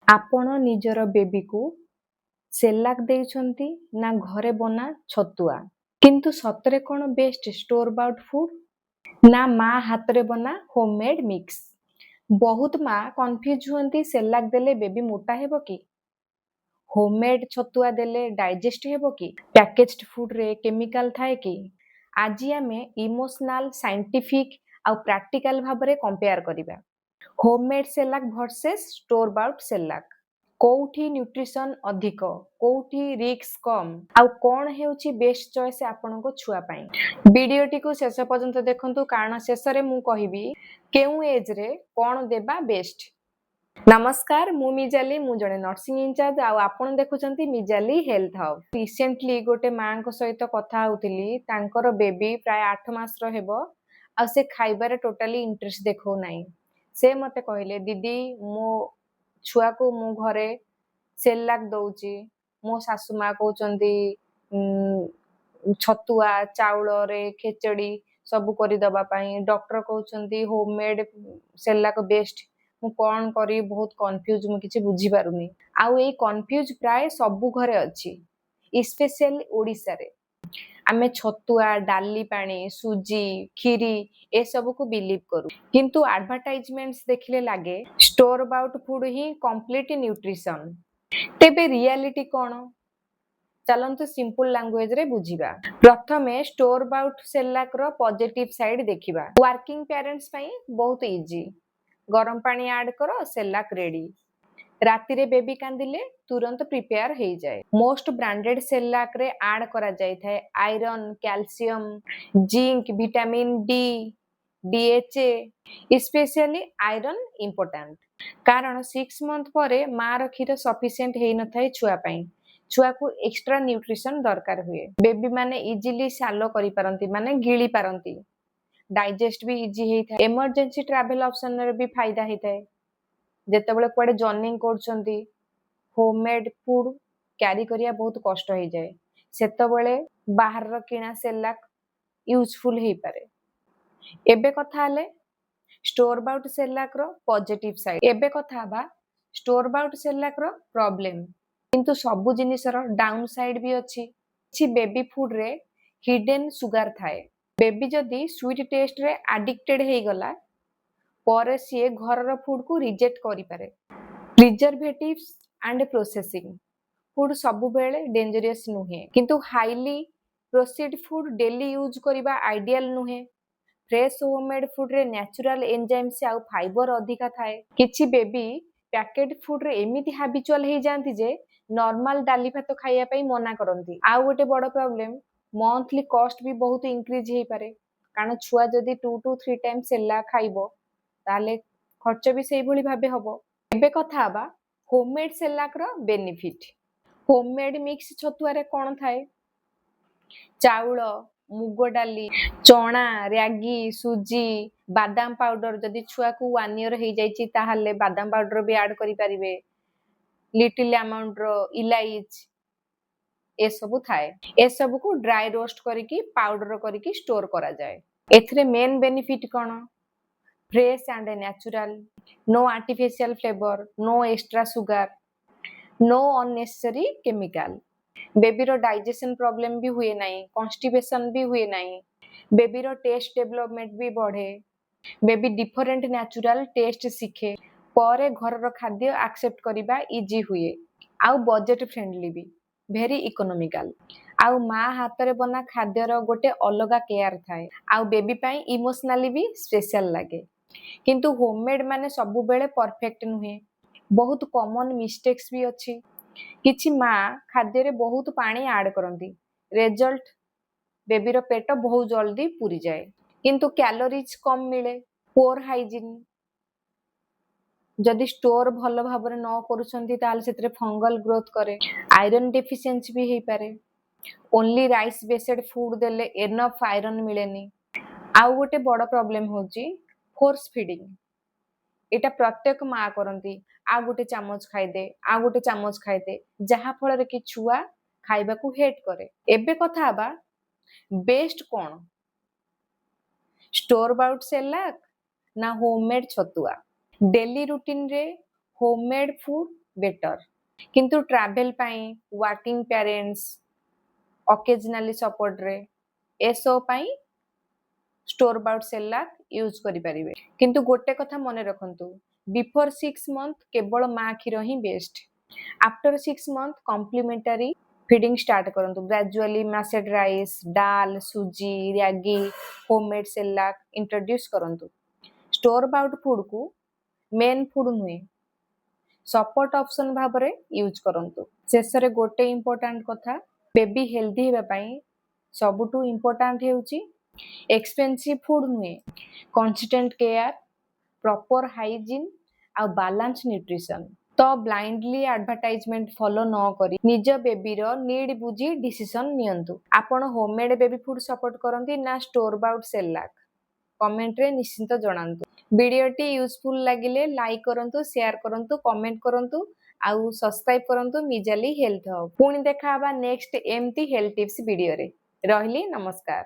ଆପଣ ନିଜର ବେବିକୁ ସେଲାକ୍ ଦେଇଛନ୍ତି ନା ଘରେ ବନା ଛତୁଆ? କିନ୍ତୁ ସତରେ କଣ ବେଷ୍ଟ ଷ୍ଟୋର ବାଉଟ୍ ଫୁଡ ନା ମା ହାତରେ ବନା ହୋମମେଡ୍ ମିକ୍ସ? ବହୁତ ମା କନଫ୍ୟୁଜ ହୁଅନ୍ତି ସେଲାକ୍ ଦେଲେ ବେବି ମୋଟା ହେବ କି? ହୋମମେଡ୍ ଛତୁଆ ଦେଲେ ଡାଇଜେଷ୍ଟ ହେବ କି? ପ୍ୟାକେଜ୍ଡ ଫୁଡରେ କେମିକାଲ ଥାଏ କି? ଆଜି ଆମେ ଇମୋସନାଲ, ସାଇଣ୍ଟିଫିକ ଆଉ ପ୍ରାକ୍ଟିକାଲ ଭାବରେ କମ୍ପେୟାର କରିବା। Homemade Cerelac versus store bought Cerelac. କୋଉଠି ନ୍ୟୁଟ୍ରିସନ ଅଧିକ, କୋଉଠି ରିସ୍କ କମ୍, ଆଉ କଣ ହେଉଛି ବେଷ୍ଟ ଚଏସ୍ ଆପଣଙ୍କ ଛୁଆ ପାଇଁ? ଭିଡିଓଟିକୁ ଶେଷ ପର୍ଯ୍ୟନ୍ତ ଦେଖନ୍ତୁ, କାରଣ ଶେଷରେ ମୁଁ କହିବି କେଉଁ ଏଜରେ କଣ ଦେବା ବେଷ୍ଟ। ନମସ୍କାର, ମୁଁ ମିଜାଲି, ମୁଁ ଜଣେ ନର୍ସିଂ ଇନଚାର୍ଜ ଆଉ ଆପଣ ଦେଖୁଛନ୍ତି ମିଜାଲି ହେଲ୍ଥ ହବ୍। ରିସେଣ୍ଟଲି ଗୋଟେ ମାଙ୍କ ସହିତ କଥା ହଉଥିଲି, ତାଙ୍କର ବେବି ପ୍ରାୟ 8 ମାସର ହେବ ଆଉ ସେ ଖାଇବାରେ ଟୋଟାଲି ଇଣ୍ଟରେଷ୍ଟ ଦେଖାଉନାହିଁ। ସେ ମତେ କହିଲେ, ଦିଦି ମୋ ଛୁଆକୁ ମୁଁ ଘରେ ସେଲାକ୍ ଦଉଛି, ମୋ ଶାଶୁ ମା କହୁଛନ୍ତି ଛତୁଆ ଚାଉଳରେ ଖେଚେଡି ସବୁ କରିଦବା ପାଇଁ, ଡକ୍ଟର କହୁଛନ୍ତି ହୋମମେଡ୍ ସେଲାକ୍ ବେଷ୍ଟ। ମୁଁ କଣ କରିବି, ବହୁତ କନଫ୍ୟୁଜ, ମୁଁ କିଛି ବୁଝିପାରୁନି। ଆଉ ଏଇ କନଫ୍ୟୁଜ ପ୍ରାୟ ସବୁ ଘରେ ଅଛି, ସ୍ପେଶିଆଲି ଓଡ଼ିଶାରେ। ଆମେ ଛତୁଆ, ଡାଲି ପାଣି, ସୁଜି, କ୍ଷୀରି ଏସବୁକୁ ବିଲିଭ୍ କରୁ, କିନ୍ତୁ ଆଡଭର୍ଟାଇଜମେଣ୍ଟ ଦେଖିଲେ ଲାଗେ ଷ୍ଟୋର ବାଉଟ୍ ଫୁଡ ହିଁ କମ୍ପ୍ଲିଟ ନ୍ୟୁଟ୍ରିସନ। ତେବେ ରିଆଲିଟି କଣ? ଚାଲନ୍ତୁ ସିମ୍ପଲ ଲାଙ୍ଗୁଏଜରେ ବୁଝିବା। ପ୍ରଥମେ ଷ୍ଟୋର ବାଉଟ୍ ସେଲାକ୍ର ପଜିଟିଭ ସାଇଡ୍ ଦେଖିବା। ୱାର୍କିଂ ପ୍ୟାରେଣ୍ଟସ୍ ପାଇଁ ବହୁତ ଇଜି। ଗରମ ପାଣି ଆଡ୍ କର, ସେଲାକ୍ ରେଡି। ରାତିରେ ବେବି କାନ୍ଦିଲେ ତୁରନ୍ତ ପ୍ରିପେୟାର ହେଇଯାଏ। ମୋଷ୍ଟ ବ୍ରାଣ୍ଡେଡ ସେଲାକ୍ରେ ଆଡ୍ କରାଯାଇଥାଏ iron, calcium, zinc, vitamin D, DHA। Specially iron important, କାରଣ 6 ମନ୍ଥ ପରେ ମାର କ୍ଷୀର ସଫିସିଏଣ୍ଟ ହେଇନଥାଏ ଛୁଆ ପାଇଁ। ଛୁଆକୁ ଏକ୍ସଟ୍ରା ନ୍ୟୁଟ୍ରିସନ ଦରକାର ହୁଏ। ବେବି ମାନେ ଇଜିଲି ସାଲୋ କରିପାରନ୍ତି, ମାନେ ଗିଳି ପାରନ୍ତି। ଡାଇଜେଷ୍ଟ ବି ଇଜି ହେଇଥାଏ। ଏମର୍ଜେନ୍ସି ଟ୍ରାଭେଲ ଅପସନରେ ବି ଫାଇଦା ହେଇଥାଏ। ଯେତେବେଳେ କୁଆଡେ ଜର୍ଣ୍ଣିଂ କରୁଛନ୍ତି, ହୋମମେଡ୍ ଫୁଡ କ୍ୟାରି କରିବା ବହୁତ କଷ୍ଟ ହେଇଯାଏ, ସେତେବେଳେ ବାହାରର କିଣା ସେଲାକ୍ ୟୁଜଫୁଲ ହେଇପାରେ। ଏବେ କଥା ହେଲେ ଷ୍ଟୋର ବାଉଟ୍ ସେଲାକ୍ର ପଜିଟିଭ ସାଇଡ୍। ଏବେ କଥା ହେବା ଷ୍ଟୋର ବାଉଟ୍ ସେଲାକ୍ର ପ୍ରୋବ୍ଲେମ। କିନ୍ତୁ ସବୁ ଜିନିଷର ଡାଉନ୍ ସାଇଡ୍ ବି ଅଛି। କିଛି ବେବି ଫୁଡରେ ହିଡେନ୍ ସୁଗାର ଥାଏ। ବେବି ଯଦି ସୁଇଟ୍ ଟେଷ୍ଟରେ ଆଡିକ୍ଟେଡ ହେଇଗଲା ପରେ ସିଏ ଘରର ଫୁଡକୁ ରିଜେକ୍ଟ କରିପାରେ। ପ୍ରିଜର୍ଭେଟିଭ୍ସ ଆଣ୍ଡ ପ୍ରୋସେସିଂ ଫୁଡ ସବୁବେଳେ ଡେଞ୍ଜରିୟସ୍ ନୁହେଁ, କିନ୍ତୁ highly processed food daily use କରିବା ଆଇଡିଆଲ ନୁହେଁ। ଫ୍ରେଶ ହୋମମେଡ୍ ଫୁଡରେ ନ୍ୟାଚୁରାଲ ଏନଜାଇମ୍ସ ଆଉ ଫାଇबर ଅଧିକା ଥାଏ। କିଛି ବେବି ପ୍ୟାକେଟ ଫୁଡରେ ଏମିତି ହାବିଚୁଆଲ ହେଇଯାନ୍ତି ଯେ ନର୍ମାଲ ଡାଲି ଭାତ ଖାଇବା ପାଇଁ ମନା କରନ୍ତି। ଆଉ ଗୋଟେ ବଡ ପ୍ରୋବ୍ଲେମ, ମନ୍ଥଲି କଷ୍ଟ ବି ବହୁତ ଇନକ୍ରିଜ ହେଇପାରେ, କାରଣ ଛୁଆ ଯଦି 2 to 3 ଟାଇମ୍ସ ସେଲାକ୍ ଖାଇବ ତାହେଲେ ଖର୍ଚ୍ଚ ବି ସେଇଭଳି ଭାବେ ହବ। ଏବେ କଥା ହେବା ହୋମମେଡ୍ ସେଲାକ୍ର ବେନିଫିଟ। ହୋମମେଡ୍ ମିକ୍ସ ଛତୁଆରେ କଣ ଥାଏ? ଚାଉଳ, ମୁଗ ଡାଲି, ଚଣା, ରାଗି, ସୁଜି, ବାଦାମ ପାଉଡର। ଯଦି ଛୁଆକୁ 1 ଇୟର ହେଇଯାଇଛି ତାହେଲେ ବାଦାମ ପାଉଡର ବି ଆଡ୍ କରିପାରିବେ। ଲିଟିଲ ଆମାଉଣ୍ଟର ଇଲାଇଚ ଏସବୁ ଥାଏ। ଏସବୁକୁ ଡ୍ରାଇ ରୋଷ୍ଟ କରିକି ପାଉଡର କରିକି ଷ୍ଟୋର କରାଯାଏ। ଏଥିରେ ମେନ୍ ବେନିଫିଟ କଣ? Fresh and natural, no artificial flavour, no extra sugar, no unnecessary chemical. बेबीर डाइजेशन प्रॉब्लम भी हुए नहीं, कॉन्स्टिपेशन भी हुए नहीं, बेबीर टेस्ट डेवलपमेंट भी बढ़े, बेबी डिफरेंट नेचुरल टेस्ट सीखे, परे घरर खाद्य एक्सेप्ट करिबा इजी हुए, आउ बजेट फ्रेंडली भी, भेरी इकोनॉमिकल। आउ माँ हाथ में बना खाद्यर गोटे अलग केयर थाए, आउ बेबी पाई इमोशनली भी स्पेशल लगे। किंतु होममेड माने सबु बेले परफेक्ट नुहे, बहुत कॉमन मिस्टेक्स भी अच्छी। किछि माँ खाद्य रे बहुत पानी ऐड करंती, रिजल्ट बेबीर पेट बहुत जल्दी पूरी जाए, किंतु कैलोरीज कम मिले। पोर हाइजीन, जदि स्टोर भल भाव न करूछंती ताले सेतरे फंगल ग्रोथ करे, आयरन डेफिशिएंसी भी हेई पारे। ओनली राइस बेस्ड फूड देले एनफ आयरन मिलेनी। आउ गोटे बड़ प्रॉब्लम होची फोर्स फीडिंग। एटा प्रत्येक माँ करंती, आ गोटे चामच खाइदे, आ गोटे चामच खाइदे, जहा फल रे कि छुआ खाइबा को हेट करे। एबे कथा हबा बेस्ट कोन, स्टोर बाउट सेलाक ना होममेड छतुआ? डेली रूटीन रे होममेड फूड बेटर। किंतु ट्रैवल पाई वर्किंग पेरेंट्स ऑकेजनली सपोर्ट रे ए सब पाई स्टोर बाउट सेलाक यूज करि परिबे। किंतु गोटे कथा मने रखंतु बिफोर 6 मंथ केवल माँ क्षीर ही best. After 6 month complementary feeding start करंतु gradually mashed rice dal suji ragi homemade Cerelac introduce करंतु। स्टोर बाउट फूड को मेन फूड नुहे सपोर्ट ऑप्शन भाबरे यूज करंतु। शेष रे गोटे इंपोर्टेंट कथा बेबी हेल्दी हेबा पई सबुटू इंपोर्टेंट हेउची एक्सपेंसिव फूड नुहे कंसिस्टेंट केयर प्रॉपर हाइजीन आ बैलेंस न्यूट्रिशन। तो ब्लाइंडली एडवर्टाइजमेंट फॉलो न करी निज बेबी रो नीड बुझी डिसीजन नियंतु। आपण होममेड बेबी फूड सपोर्ट करंती ना स्टोर बाउट सेलाक कमेंट रे निश्चिंत जणांतु। वीडियोटी यूजफुल लागिले लाइक करंतु शेयर करंतु कमेंट करंतु आउ सब्सक्राइब करंतु मिजाली हेल्थ हब। पुणी देखा नेक्स्ट एमती हेल्थ टिप्स वीडियो रे। रहिली नमस्कार।